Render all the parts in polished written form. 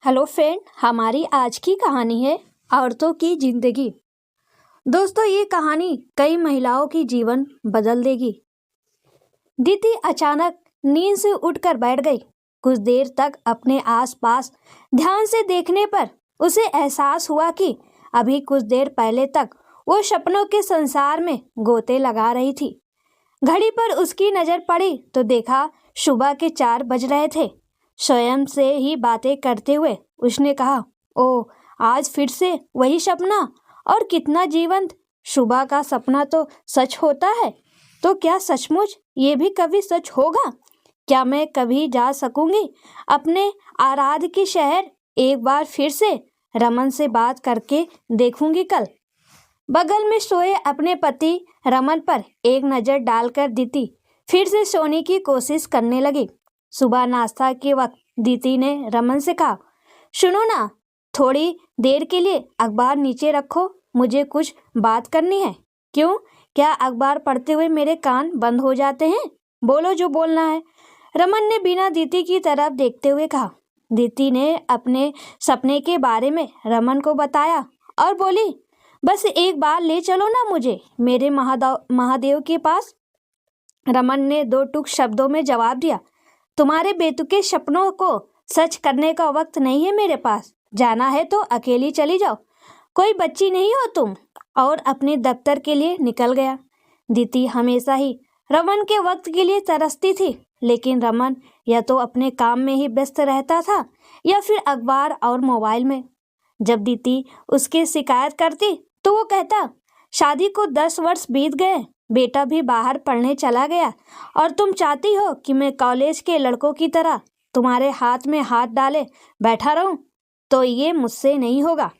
Hello friend, हमारी आज की कहानी है औरतों की जिंदगी। दोस्तों, ये कहानी कई महिलाओं की जीवन बदल देगी। दीदी अचानक नींद से उठकर बैठ गई। कुछ देर तक अपने आसपास ध्यान से देखने पर उसे एहसास हुआ कि अभी कुछ देर पहले तक वो सपनों के संसार में गोते लगा रही थी। घड़ी पर उसकी नजर पड़ी तो देखा सुबह के 4 बज रहे थे। स्वयं से ही बातें करते हुए उसने कहा, ओह, आज फिर से वही सपना, और कितना जीवंत। सुबह का सपना तो सच होता है, तो क्या सचमुच ये भी कभी सच होगा? क्या मैं कभी जा सकूंगी अपने आराध्य के शहर? एक बार फिर से रमन से बात करके देखूंगी कल। बगल में सोए अपने पति रमन पर एक नज़र डालकर दीति फिर से सोने की कोशिश करने लगी। सुबह नाश्ता के वक्त दीति ने रमन से कहा, सुनो ना, थोड़ी देर के लिए अखबार नीचे रखो, मुझे कुछ बात करनी है। क्यों? क्या अखबार पढ़ते हुए मेरे कान बंद हो जाते हैं? बोलो जो बोलना है। रमन ने बिना दीति की तरफ देखते हुए कहा। दीति ने अपने सपने के बारे में रमन को बताया और बोली, बस एक बार ले चलो ना मुझे मेरे महादेव के पास। रमन ने 2 टूक शब्दों में जवाब दिया, तुम्हारे बेतुके सपनों को सच करने का वक्त नहीं है मेरे पास। जाना है तो अकेली चली जाओ, कोई बच्ची नहीं हो तुम। और अपने दफ्तर के लिए निकल गया। दीति हमेशा ही रमन के वक्त के लिए तरसती थी, लेकिन रमन या तो अपने काम में ही व्यस्त रहता था या फिर अखबार और मोबाइल में। जब दीति उसकी शिकायत करती तो वो कहता, शादी को 10 वर्ष बीत गए, बेटा भी बाहर पढ़ने चला गया, और तुम चाहती हो कि मैं कॉलेज के लड़कों की तरह तुम्हारे हाथ में हाथ डाले बैठा रहूं? तो ये मुझसे नहीं होगा।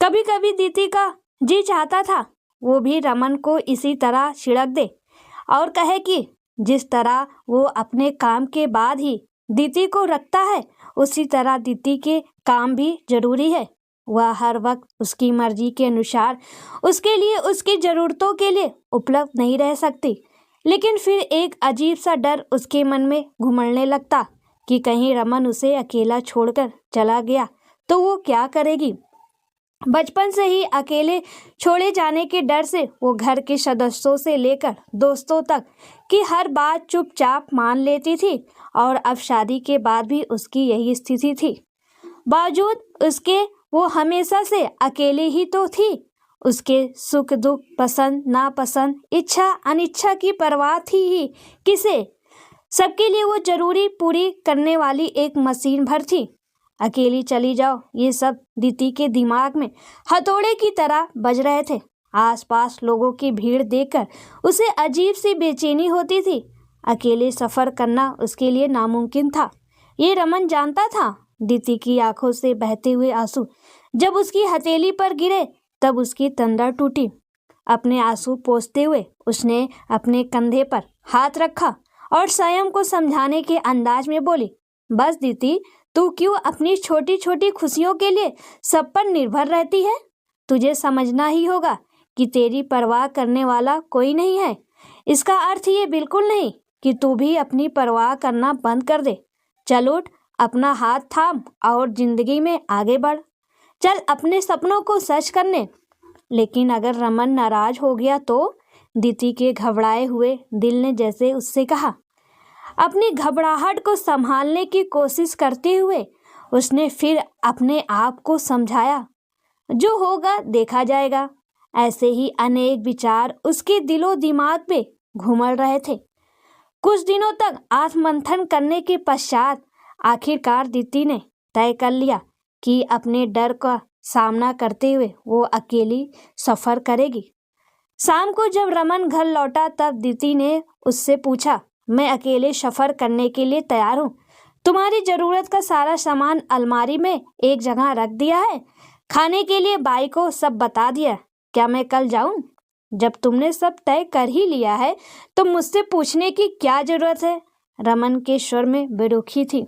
कभी कभी दीति का जी चाहता था वो भी रमन को इसी तरह छिड़क दे और कहे कि जिस तरह वो अपने काम के बाद ही दीति को रखता है, उसी तरह दीति के काम भी जरूरी है। वह हर वक्त उसकी मर्जी के अनुसार उसके लिए, उसकी ज़रूरतों के लिए उपलब्ध नहीं रह सकती। लेकिन फिर एक अजीब सा डर उसके मन में घुमड़ने लगता कि कहीं रमन उसे अकेला छोड़कर चला गया तो वो क्या करेगी। बचपन से ही अकेले छोड़े जाने के डर से वो घर के सदस्यों से लेकर दोस्तों तक की हर बात चुपचाप मान लेती थी, और अब शादी के बाद भी उसकी यही स्थिति थी। बावजूद उसके वो हमेशा से अकेले ही तो थी। उसके सुख दुख, पसंद नापसंद, इच्छा अनिच्छा की परवाह थी ही किसे? सबके लिए वो जरूरी पूरी करने वाली एक मशीन भर थी। अकेली चली जाओ, ये सब दीति के दिमाग में हथौड़े की तरह बज रहे थे। आसपास लोगों की भीड़ देखकर उसे अजीब सी बेचैनी होती थी। अकेले सफर करना उसके लिए नामुमकिन था, ये रमन जानता था। दीति की आंखों से बहते हुए आंसू जब उसकी हथेली पर गिरे तब उसकी तंद्रा टूटी। अपने आंसू पोंछते हुए उसने अपने कंधे पर हाथ रखा और स्वयं को समझाने के अंदाज में बोली, बस दीति, तू क्यों अपनी छोटी छोटी खुशियों के लिए सब पर निर्भर रहती है? तुझे समझना ही होगा कि तेरी परवाह करने वाला कोई नहीं है। इसका अर्थ ये बिल्कुल नहीं कि तू भी अपनी परवाह करना बंद कर दे। चल उठ, अपना हाथ थाम और जिंदगी में आगे बढ़। चल अपने सपनों को सच करने। लेकिन अगर रमन नाराज हो गया तो? दीति के घबराए हुए दिल ने जैसे उससे कहा। अपनी घबराहट को संभालने की कोशिश करते हुए उसने फिर अपने आप को समझाया, जो होगा देखा जाएगा। ऐसे ही अनेक विचार उसके दिलो दिमाग में घूमड़ रहे थे। कुछ दिनों तक आत्ममंथन करने के पश्चात आखिरकार दीति ने तय कर लिया कि अपने डर का सामना करते हुए वो अकेली सफर करेगी। शाम को जब रमन घर लौटा तब दीति ने उससे पूछा, मैं अकेले सफर करने के लिए तैयार हूँ। तुम्हारी जरूरत का सारा सामान अलमारी में एक जगह रख दिया है। खाने के लिए बाई को सब बता दिया। क्या मैं कल जाऊं? जब तुमने सब तय कर ही लिया है तो मुझसे पूछने की क्या जरूरत है? रमन के स्वर में बेरुखी थी।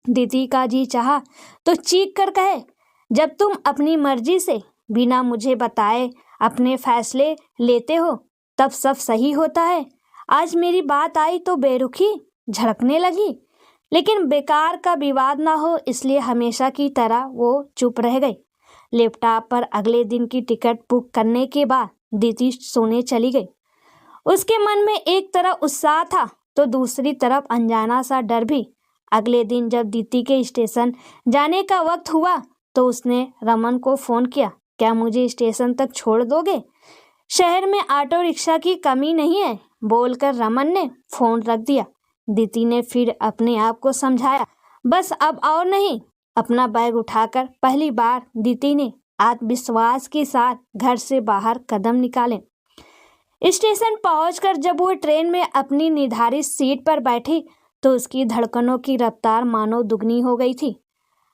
दीति का जी चाहा तो चीख कर कहे, जब तुम अपनी मर्जी से बिना मुझे बताए अपने फैसले लेते हो तब सब सही होता है। आज मेरी बात आई तो बेरुखी झड़कने लगी। लेकिन बेकार का विवाद ना हो इसलिए हमेशा की तरह वो चुप रह गई। लैपटॉप पर अगले दिन की टिकट बुक करने के बाद दीदी सोने चली गई। उसके मन में एक तरफ उत्साह था तो दूसरी तरफ अनजाना सा डर भी। अगले दिन जब दीदी के स्टेशन जाने का वक्त हुआ तो उसने रमन को फोन किया, क्या मुझे स्टेशन तक छोड़ दोगे? शहर में ऑटो रिक्शा की कमी नहीं है, बोलकर रमन ने फोन रख दिया। दीदी ने फिर अपने आप को समझाया, बस अब और नहीं। अपना बैग उठाकर पहली बार दीदी ने आत्मविश्वास के साथ घर से बाहर कदम निकाले। स्टेशन पहुंचकर जब वो ट्रेन में अपनी निर्धारित सीट पर बैठी तो उसकी धड़कनों की रफ्तार मानो दुगनी हो गई थी।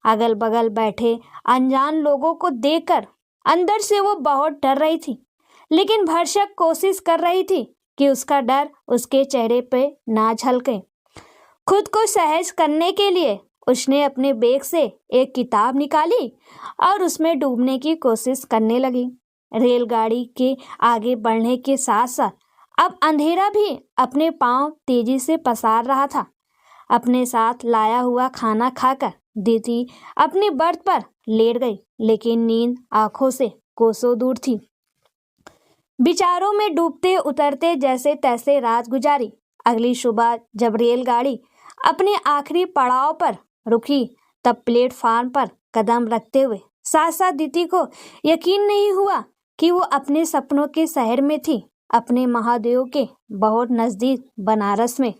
अगल बगल बैठे अनजान लोगों को देखकर अंदर से वो बहुत डर रही थी, लेकिन भरसक कोशिश कर रही थी कि उसका डर उसके चेहरे पे ना झलके। खुद को सहज करने के लिए उसने अपने बैग से एक किताब निकाली और उसमें डूबने की कोशिश करने लगी। रेलगाड़ी के आगे बढ़ने के साथ साथ अब अंधेरा भी अपने पांव तेजी से पसार रहा था। अपने साथ लाया हुआ खाना खाकर दीदी अपनी बर्थ पर लेट गई, लेकिन नींद आंखों से कोसों दूर थी। विचारों में डूबते उतरते जैसे तैसे रात गुजारी। अगली सुबह जब रेलगाड़ी अपने आखिरी पड़ाव पर रुकी तब प्लेटफार्म पर कदम रखते हुए साथ साथ दीदी को यकीन नहीं हुआ कि वो अपने सपनों के शहर में थी, अपने महादेव के बहुत नजदीक बनारस में।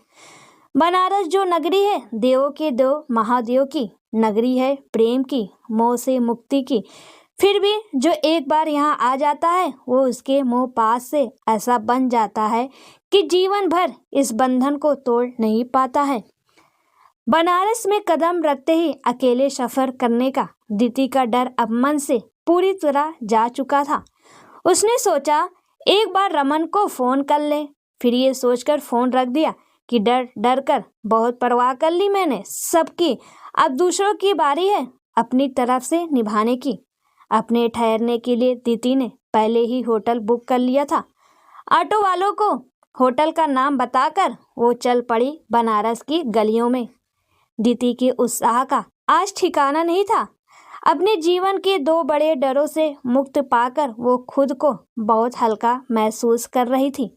बनारस जो नगरी है देवों के देव महादेव की नगरी है, प्रेम की, मोह से मुक्ति की। फिर भी जो एक बार यहाँ आ जाता है वो उसके मोह पास से ऐसा बन जाता है कि जीवन भर इस बंधन को तोड़ नहीं पाता है। बनारस में कदम रखते ही अकेले सफर करने का दीदी का डर अब मन से पूरी तरह जा चुका था। उसने सोचा एक बार रमन को फोन कर ले, फिर ये सोचकर फोन रख दिया कि डर डर कर बहुत परवाह कर ली मैंने सबकी, अब दूसरों की बारी है अपनी तरफ से निभाने की। अपने ठहरने के लिए दीदी ने पहले ही होटल बुक कर लिया था। ऑटो वालों को होटल का नाम बताकर वो चल पड़ी बनारस की गलियों में। दीदी के उत्साह का आज ठिकाना नहीं था। अपने जीवन के दो बड़े डरों से मुक्त पाकर वो खुद को बहुत हल्का महसूस कर रही थी।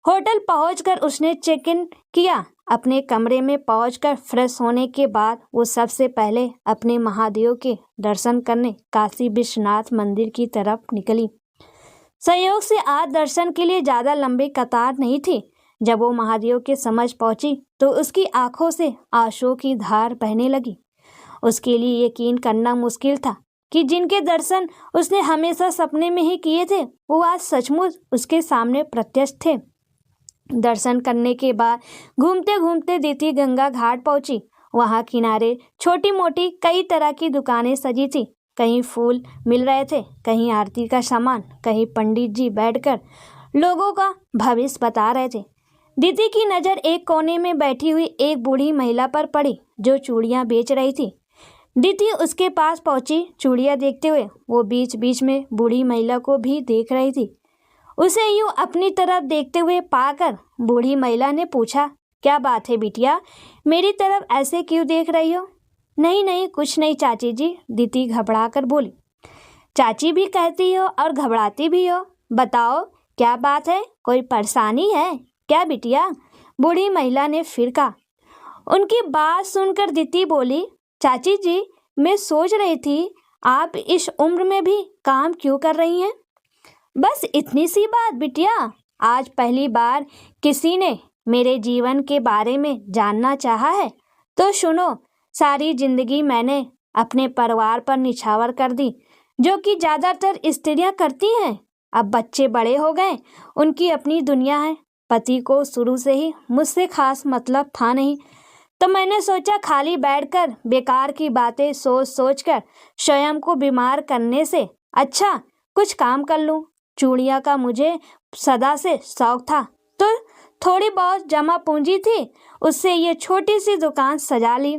होटल पहुंचकर उसने चेक इन किया। अपने कमरे में पहुंचकर फ्रेश होने के बाद वो सबसे पहले अपने महादेव के दर्शन करने काशी विश्वनाथ मंदिर की तरफ निकली। संयोग से आज दर्शन के लिए ज़्यादा लंबी कतार नहीं थी। जब वो महादेव के समक्ष पहुंची तो उसकी आंखों से आंसुओं की धार बहने लगी। उसके लिए यकीन करना मुश्किल था कि जिनके दर्शन उसने हमेशा सपने में ही किए थे वो आज सचमुच उसके सामने प्रत्यक्ष थे। दर्शन करने के बाद घूमते घूमते दीदी गंगा घाट पहुंची। वहां किनारे छोटी मोटी कई तरह की दुकानें सजी थी। कहीं फूल मिल रहे थे, कहीं आरती का सामान, कहीं पंडित जी बैठकर लोगों का भविष्य बता रहे थे। दीदी की नज़र एक कोने में बैठी हुई एक बूढ़ी महिला पर पड़ी जो चूड़ियाँ बेच रही थी। दीदी उसके पास पहुंची। चूड़ियाँ देखते हुए वो बीच बीच में बूढ़ी महिला को भी देख रही थी। उसे यूं अपनी तरफ देखते हुए पाकर बूढ़ी महिला ने पूछा, क्या बात है बिटिया, मेरी तरफ ऐसे क्यों देख रही हो? नहीं नहीं कुछ नहीं चाची जी, दीदी घबरा कर बोली। चाची भी कहती हो और घबराती भी हो, बताओ क्या बात है, कोई परेशानी है क्या बिटिया? बूढ़ी महिला ने फिर कहा। उनकी बात सुनकर दीदी बोली, चाची जी मैं सोच रही थी आप इस उम्र में भी काम क्यों कर रही हैं? बस इतनी सी बात बिटिया, आज पहली बार किसी ने मेरे जीवन के बारे में जानना चाहा है तो सुनो। सारी जिंदगी मैंने अपने परिवार पर निछावर कर दी, जो कि ज़्यादातर स्त्रियां करती हैं। अब बच्चे बड़े हो गए, उनकी अपनी दुनिया है। पति को शुरू से ही मुझसे खास मतलब था नहीं, तो मैंने सोचा खाली बैठकर बेकार की बातें सोच सोच कर स्वयं को बीमार करने से अच्छा कुछ काम कर लूं। चूड़ियाँ का मुझे सदा से शौक था, तो थोड़ी बहुत जमा पूंजी थी, उससे ये छोटी सी दुकान सजा ली।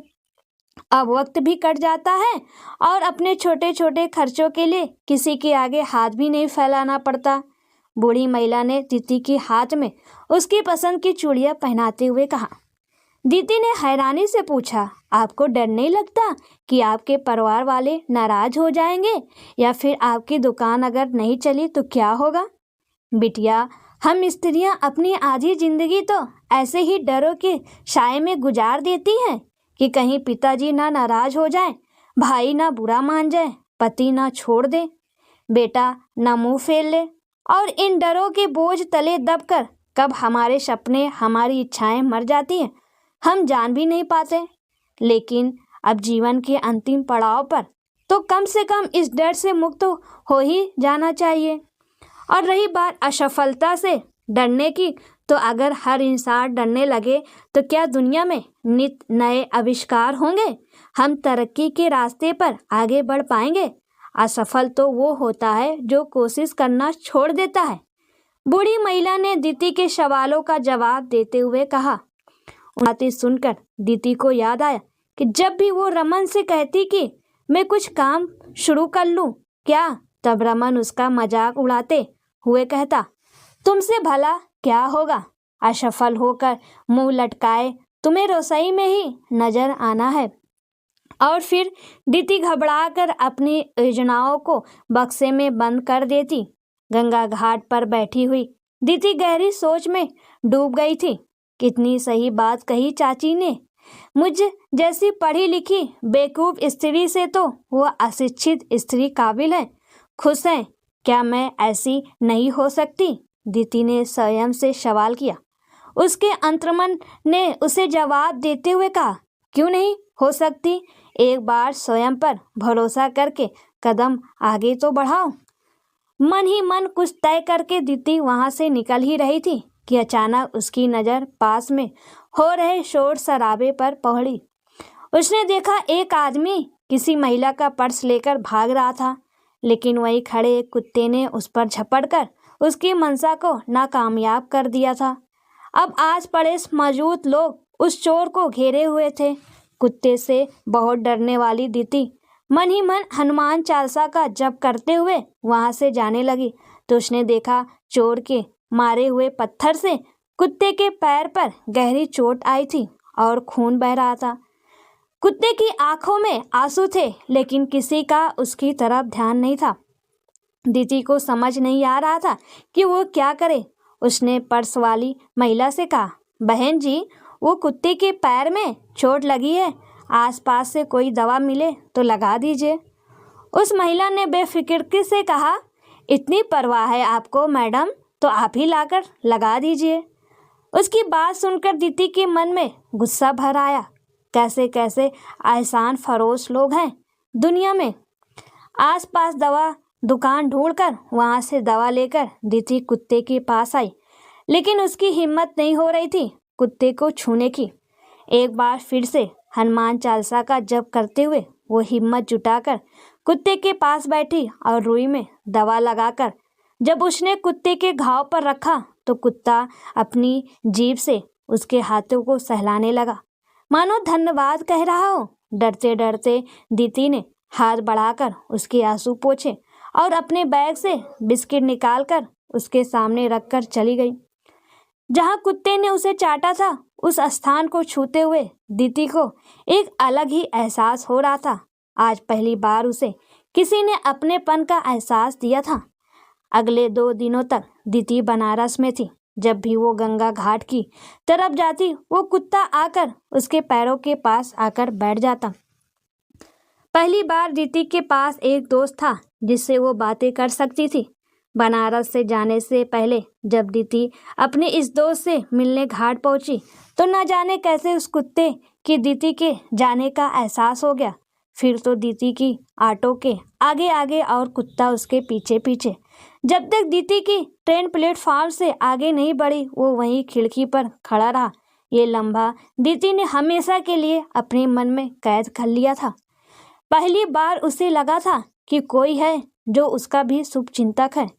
अब वक्त भी कट जाता है और अपने छोटे छोटे खर्चों के लिए किसी के आगे हाथ भी नहीं फैलाना पड़ता। बूढ़ी महिला ने दीदी के हाथ में उसकी पसंद की चूड़ियाँ पहनाते हुए कहा। दीदी ने हैरानी से पूछा, आपको डर नहीं लगता कि आपके परिवार वाले नाराज हो जाएंगे या फिर आपकी दुकान अगर नहीं चली तो क्या होगा? बिटिया, हम स्त्रियां अपनी आधी जिंदगी तो ऐसे ही डरों के साए में गुजार देती हैं कि कहीं पिताजी ना नाराज हो जाए, भाई ना बुरा मान जाए, पति ना छोड़ दे, बेटा ना मुंह फेर ले, और इन डरों के बोझ तले दबकर कब हमारे सपने, हमारी इच्छाएं मर जाती हैं, हम जान भी नहीं पाते। लेकिन अब जीवन के अंतिम पड़ाव पर तो कम से कम इस डर से मुक्त हो ही जाना चाहिए। और रही बात असफलता से डरने की, तो अगर हर इंसान डरने लगे तो क्या दुनिया में नित नए आविष्कार होंगे? हम तरक्की के रास्ते पर आगे बढ़ पाएंगे? असफल तो वो होता है जो कोशिश करना छोड़ देता है। बूढ़ी महिला ने दीदी के सवालों का जवाब देते हुए कहा। बातें सुनकर दीदी को याद आया कि जब भी वो रमन से कहती कि मैं कुछ काम शुरू कर लूं क्या, तब रमन उसका मजाक उड़ाते हुए कहता, तुमसे भला क्या होगा, असफल होकर मुंह लटकाए तुम्हें रसोई में ही नजर आना है। और फिर दीदी घबराकर अपनी योजनाओं को बक्से में बंद कर देती। गंगा घाट पर बैठी हुई दीदी गहरी सोच में डूब गई थी। कितनी सही बात कही चाची ने, मुझ जैसी पढ़ी लिखी बेवकूफ स्त्री से तो वह अशिक्षित स्त्री काबिल है। खुश है क्या मैं ऐसी नहीं हो सकती? दीदी ने स्वयं से सवाल किया। उसके अंतर्मन ने उसे जवाब देते हुए कहा, क्यों नहीं हो सकती? एक बार स्वयं पर भरोसा करके कदम आगे तो बढ़ाओ। मन ही मन कुछ तय करके दीदी वहां से निकल ही रही थी कि अचानक उसकी नज़र पास में हो रहे शोर शराबे पर पड़ी। उसने देखा एक आदमी किसी महिला का पर्स लेकर भाग रहा था, लेकिन वहीं खड़े एक कुत्ते ने उस पर झपटकर उसकी मंशा को नाकामयाब कर दिया था। अब आस पड़ोस मौजूद लोग उस चोर को घेरे हुए थे। कुत्ते से बहुत डरने वाली दीदी मन ही मन हनुमान चालीसा का जप करते हुए वहां से जाने लगी तो उसने देखा चोर के मारे हुए पत्थर से कुत्ते के पैर पर गहरी चोट आई थी और खून बह रहा था। कुत्ते की आंखों में आंसू थे, लेकिन किसी का उसकी तरफ ध्यान नहीं था। दीदी को समझ नहीं आ रहा था कि वो क्या करे। उसने पर्स वाली महिला से कहा, बहन जी, वो कुत्ते के पैर में चोट लगी है, आसपास से कोई दवा मिले तो लगा दीजिए। उस महिला ने बेफिक्र से कहा, इतनी परवाह है आपको मैडम, तो आप ही लाकर लगा दीजिए। उसकी बात सुनकर दीदी के मन में गुस्सा भर आया। कैसे कैसे एहसान फरोश लोग हैं दुनिया में। आसपास दवा दुकान ढूंढकर वहां से दवा लेकर दीदी कुत्ते के पास आई, लेकिन उसकी हिम्मत नहीं हो रही थी कुत्ते को छूने की। एक बार फिर से हनुमान चालीसा का जप करते हुए वो हिम्मत जुटाकर कुत्ते के पास बैठी और रुई में दवा लगाकर जब उसने कुत्ते के घाव पर रखा तो कुत्ता अपनी जीभ से उसके हाथों को सहलाने लगा, मानो धन्यवाद कह रहा हो। डरते डरते दीदी ने हाथ बढ़ाकर उसके आंसू पोंछे और अपने बैग से बिस्किट निकालकर उसके सामने रखकर चली गई। जहां कुत्ते ने उसे चाटा था, उस स्थान को छूते हुए दीदी को एक अलग ही एहसास हो रहा था। आज पहली बार उसे किसी ने अपनेपन का एहसास दिया था। अगले 2 दिनों तक दीदी बनारस में थी। जब भी वो गंगा घाट की तरफ जाती, वो कुत्ता आकर उसके पैरों के पास आकर बैठ जाता। पहली बार दीदी के पास एक दोस्त था जिससे वो बातें कर सकती थी। बनारस से जाने से पहले जब दीदी अपने इस दोस्त से मिलने घाट पहुंची तो न जाने कैसे उस कुत्ते की दीदी के जाने का एहसास हो गया। फिर तो दीदी की ऑटो के आगे आगे और कुत्ता उसके पीछे पीछे। जब तक दीदी की ट्रेन प्लेटफॉर्म से आगे नहीं बढ़ी, वो वहीं खिड़की पर खड़ा रहा। ये लम्हा दीदी ने हमेशा के लिए अपने मन में कैद कर लिया था। पहली बार उसे लगा था कि कोई है जो उसका भी शुभ चिंतक है।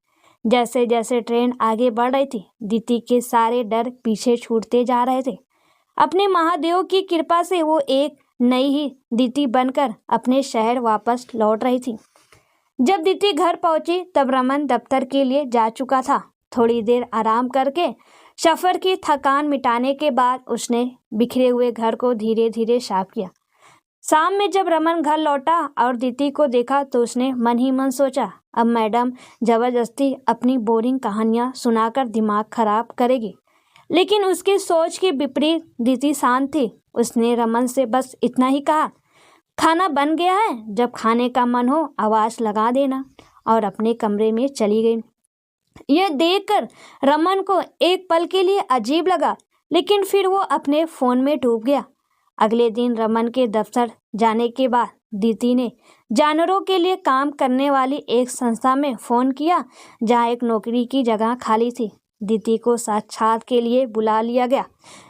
जैसे जैसे ट्रेन आगे बढ़ रही थी, दीदी के सारे डर पीछे छूटते जा रहे थे। अपने महादेव की कृपा से वो एक नई ही दीदी बनकर अपने शहर वापस लौट रही थी। जब दीदी घर पहुंची तब रमन दफ्तर के लिए जा चुका था। थोड़ी देर आराम करके सफ़र की थकान मिटाने के बाद उसने बिखरे हुए घर को धीरे धीरे साफ किया। शाम में जब रमन घर लौटा और दीदी को देखा तो उसने मन ही मन सोचा, अब मैडम जबरदस्ती अपनी बोरिंग कहानियां सुनाकर दिमाग खराब करेगी। लेकिन उसकी सोच के विपरीत दीदी शांत थी। उसने रमन से बस इतना ही कहा, खाना बन गया है, जब खाने का मन हो आवाज़ लगा देना, और अपने कमरे में चली गई। यह देखकर रमन को एक पल के लिए अजीब लगा, लेकिन फिर वो अपने फ़ोन में डूब गया। अगले दिन रमन के दफ्तर जाने के बाद दीदी ने जानवरों के लिए काम करने वाली एक संस्था में फ़ोन किया, जहां एक नौकरी की जगह खाली थी। दीदी को साक्षात के लिए बुला लिया गया।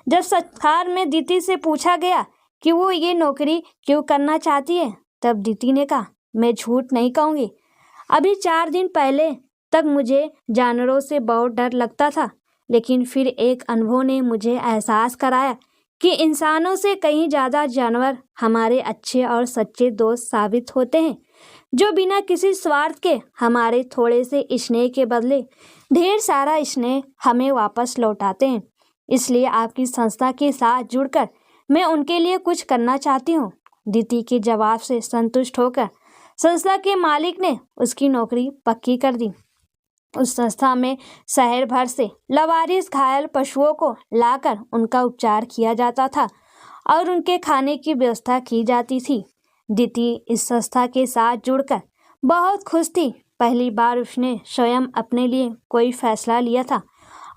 जब साक्षात में दीदी से पूछा गया कि वो ये नौकरी क्यों करना चाहती है, तब दीदी ने कहा, मैं झूठ नहीं कहूँगी, अभी 4 दिन पहले तक मुझे जानवरों से बहुत डर लगता था, लेकिन फिर एक अनुभव ने मुझे एहसास कराया कि इंसानों से कहीं ज़्यादा जानवर हमारे अच्छे और सच्चे दोस्त साबित होते हैं, जो बिना किसी स्वार्थ के हमारे थोड़े से स्नेह के बदले ढेर सारा स्नेह हमें वापस लौटाते हैं। इसलिए आपकी संस्था के साथ जुड़कर मैं उनके लिए कुछ करना चाहती हूँ। दीदी के जवाब से संतुष्ट होकर संस्था के मालिक ने उसकी नौकरी पक्की कर दी। उस संस्था में शहर भर से लावारिस घायल पशुओं को लाकर उनका उपचार किया जाता था और उनके खाने की व्यवस्था की जाती थी। दीदी इस संस्था के साथ जुड़कर बहुत खुश थी। पहली बार उसने स्वयं अपने लिए कोई फैसला लिया था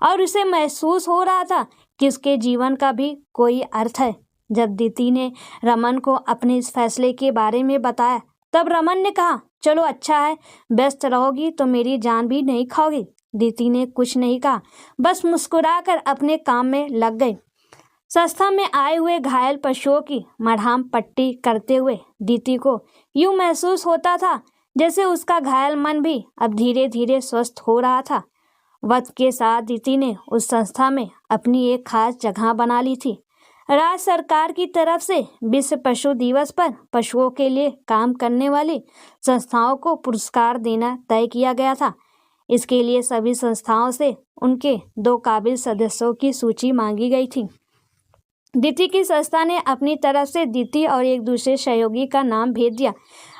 और उसे महसूस हो रहा था कि उसके जीवन का भी कोई अर्थ है। जब दीदी ने रमन को अपने इस फैसले के बारे में बताया, तब रमन ने कहा, चलो अच्छा है, व्यस्त रहोगी तो मेरी जान भी नहीं खाओगी। दीदी ने कुछ नहीं कहा, बस मुस्कुराकर अपने काम में लग गई। संस्था में आए हुए घायल पशुओं की मरहम पट्टी करते हुए दीदी को यूं महसूस होता था जैसे उसका घायल मन भी अब धीरे धीरे स्वस्थ हो रहा था। वक्त के साथ दीदी ने उस संस्था में अपनी एक खास जगह बना ली थी। राज्य सरकार की तरफ से विश्व पशु दिवस पर पशुओं के लिए काम करने वाली संस्थाओं को पुरस्कार देना तय किया गया था। इसके लिए सभी संस्थाओं से उनके 2 काबिल सदस्यों की सूची मांगी गई थी। दीदी की संस्था ने अपनी तरफ से दीदी और एक दूसरे सहयोगी का नाम भेज दिया।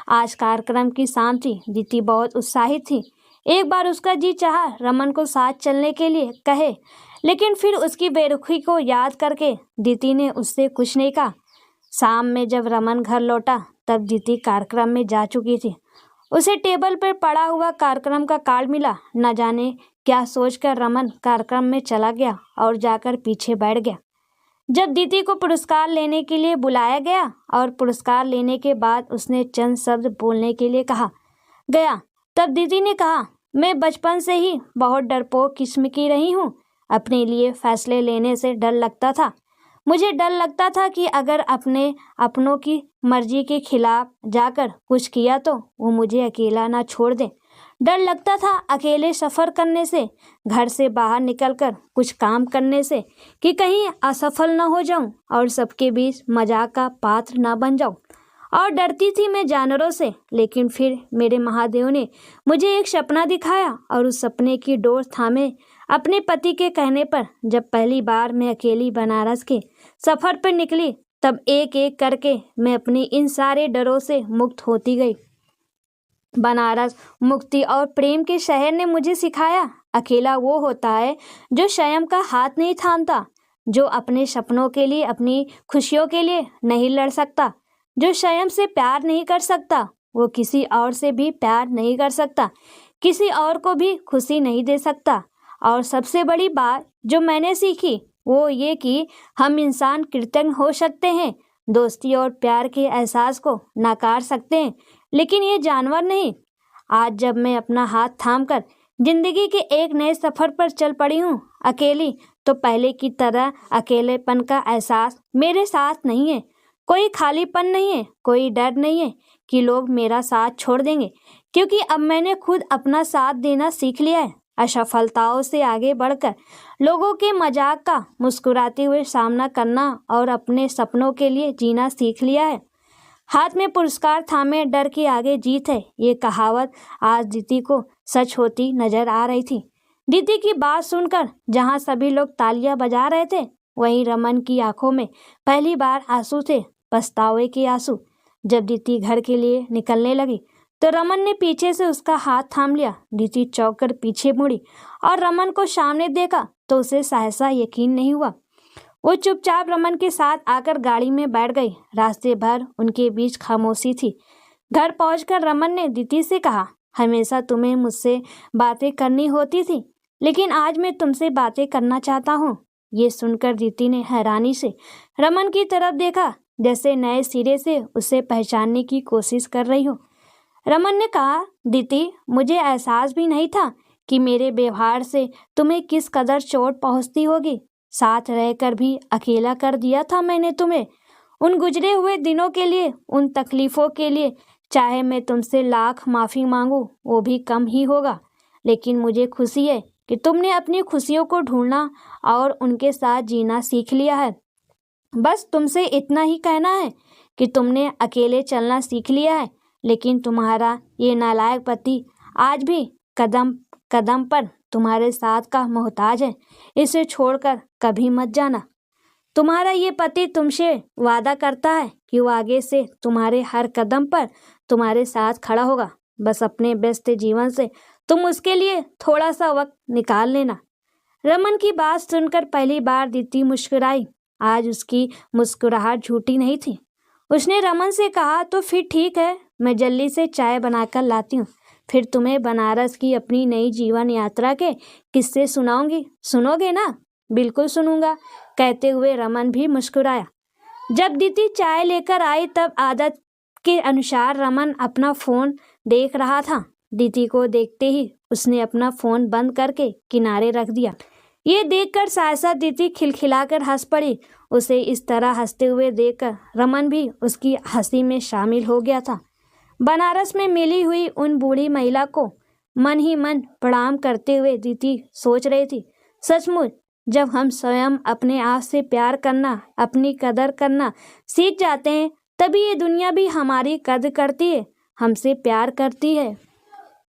आज कार्यक्रम की शाम थी। दीदी बहुत उत्साहित थी। एक बार उसका जी चाहा रमन को साथ चलने के लिए कहे, लेकिन फिर उसकी बेरुखी को याद करके दीदी ने उससे कुछ नहीं कहा। शाम में जब रमन घर लौटा तब दीदी कार्यक्रम में जा चुकी थी। उसे टेबल पर पड़ा हुआ कार्यक्रम का कार्ड मिला। न जाने क्या सोचकर रमन कार्यक्रम में चला गया और जाकर पीछे बैठ गया। जब दीदी को पुरस्कार लेने के लिए बुलाया गया और पुरस्कार लेने के बाद उसने चंद शब्द बोलने के लिए कहा गया, तब दीदी ने कहा, मैं बचपन से ही बहुत डरपोक किस्म की रही हूँ। अपने लिए फैसले लेने से डर लगता था। मुझे डर लगता था कि अगर अपने अपनों की मर्जी के खिलाफ जाकर कुछ किया तो वो मुझे अकेला ना छोड़ दें। डर लगता था अकेले सफ़र करने से, घर से बाहर निकलकर कुछ काम करने से, कि कहीं असफल न हो जाऊं और सबके बीच मजाक का पात्र न बन जाऊं। और डरती थी मैं जानवरों से। लेकिन फिर मेरे महादेव ने मुझे एक सपना दिखाया और उस सपने की डोर थामे अपने पति के कहने पर जब पहली बार मैं अकेली बनारस के सफ़र पर निकली, तब एक एक करके मैं अपनी इन सारे डरों से मुक्त होती गई। बनारस मुक्ति और प्रेम के शहर ने मुझे सिखाया, अकेला वो होता है जो स्वयं का हाथ नहीं थामता, जो अपने सपनों के लिए, अपनी खुशियों के लिए नहीं लड़ सकता, जो स्वयं से प्यार नहीं कर सकता, वो किसी और से भी प्यार नहीं कर सकता, किसी और को भी खुशी नहीं दे सकता। और सबसे बड़ी बात जो मैंने सीखी वो ये कि हम इंसान कृतज्ञ हो सकते हैं, दोस्ती और प्यार के एहसास को नकार सकते हैं, लेकिन ये जानवर नहीं। आज जब मैं अपना हाथ थामकर जिंदगी के एक नए सफ़र पर चल पड़ी हूँ अकेली, तो पहले की तरह अकेलेपन का एहसास मेरे साथ नहीं है। कोई खालीपन नहीं है, कोई डर नहीं है कि लोग मेरा साथ छोड़ देंगे, क्योंकि अब मैंने खुद अपना साथ देना सीख लिया है। असफलताओं से आगे बढ़कर लोगों के मजाक का मुस्कुराते हुए सामना करना और अपने सपनों के लिए जीना सीख लिया है। हाथ में पुरस्कार थामे डर के आगे जीत है, ये कहावत आज दीदी को सच होती नजर आ रही थी। दीदी की बात सुनकर जहां सभी लोग तालियां बजा रहे थे, वहीं रमन की आंखों में पहली बार आंसू थे, पछतावे के आंसू। जब दीदी घर के लिए निकलने लगी तो रमन ने पीछे से उसका हाथ थाम लिया। दीदी चौंक कर पीछे मुड़ी और रमन को सामने देखा तो उसे सहसा यकीन नहीं हुआ। वो चुपचाप रमन के साथ आकर गाड़ी में बैठ गई। रास्ते भर उनके बीच खामोशी थी। घर पहुंचकर रमन ने दीदी से कहा, हमेशा तुम्हें मुझसे बातें करनी होती थी, लेकिन आज मैं तुमसे बातें करना चाहता हूँ। ये सुनकर दीदी ने हैरानी से रमन की तरफ देखा, जैसे नए सिरे से उसे पहचानने की कोशिश कर रही हो। रमन ने कहा, दीदी, मुझे एहसास भी नहीं था कि मेरे व्यवहार से तुम्हें किस कदर चोट पहुंचती होगी। साथ रहकर भी अकेला कर दिया था मैंने तुम्हें। उन गुजरे हुए दिनों के लिए, उन तकलीफों के लिए चाहे मैं तुमसे लाख माफ़ी मांगू वो भी कम ही होगा। लेकिन मुझे खुशी है कि तुमने अपनी खुशियों को ढूंढना और उनके साथ जीना सीख लिया है। बस तुमसे इतना ही कहना है कि तुमने अकेले चलना सीख लिया है, लेकिन तुम्हारा ये नालायक पति आज भी कदम कदम पर तुम्हारे साथ का मोहताज है। इसे छोड़कर कभी मत जाना। तुम्हारा ये पति तुमसे वादा करता है कि वो आगे से तुम्हारे हर कदम पर तुम्हारे साथ खड़ा होगा। बस अपने व्यस्त जीवन से तुम उसके लिए थोड़ा सा वक्त निकाल लेना। रमन की बात सुनकर पहली बार दीदी मुस्कुराई। आज उसकी मुस्कुराहट झूठी नहीं थी। उसने रमन से कहा, तो फिर ठीक है, मैं जल्दी से चाय बनाकर लाती हूँ, फिर तुम्हें बनारस की अपनी नई जीवन यात्रा के किस्से सुनाऊंगी। सुनोगे ना? बिल्कुल सुनूंगा, कहते हुए रमन भी मुस्कुराया। जब दीदी चाय लेकर आई तब आदत के अनुसार रमन अपना फ़ोन देख रहा था। दीदी को देखते ही उसने अपना फ़ोन बंद करके किनारे रख दिया। ये देखकर सहसा दीदी खिलखिलाकर हंस पड़ी। उसे इस तरह हंसते हुए देखकर रमन भी उसकी हंसी में शामिल हो गया था। बनारस में मिली हुई उन बूढ़ी महिला को मन ही मन प्रणाम करते हुए दीदी सोच रही थी, सचमुच जब हम स्वयं अपने आप से प्यार करना, अपनी कदर करना सीख जाते हैं, तभी ये दुनिया भी हमारी कदर करती है, हमसे प्यार करती है।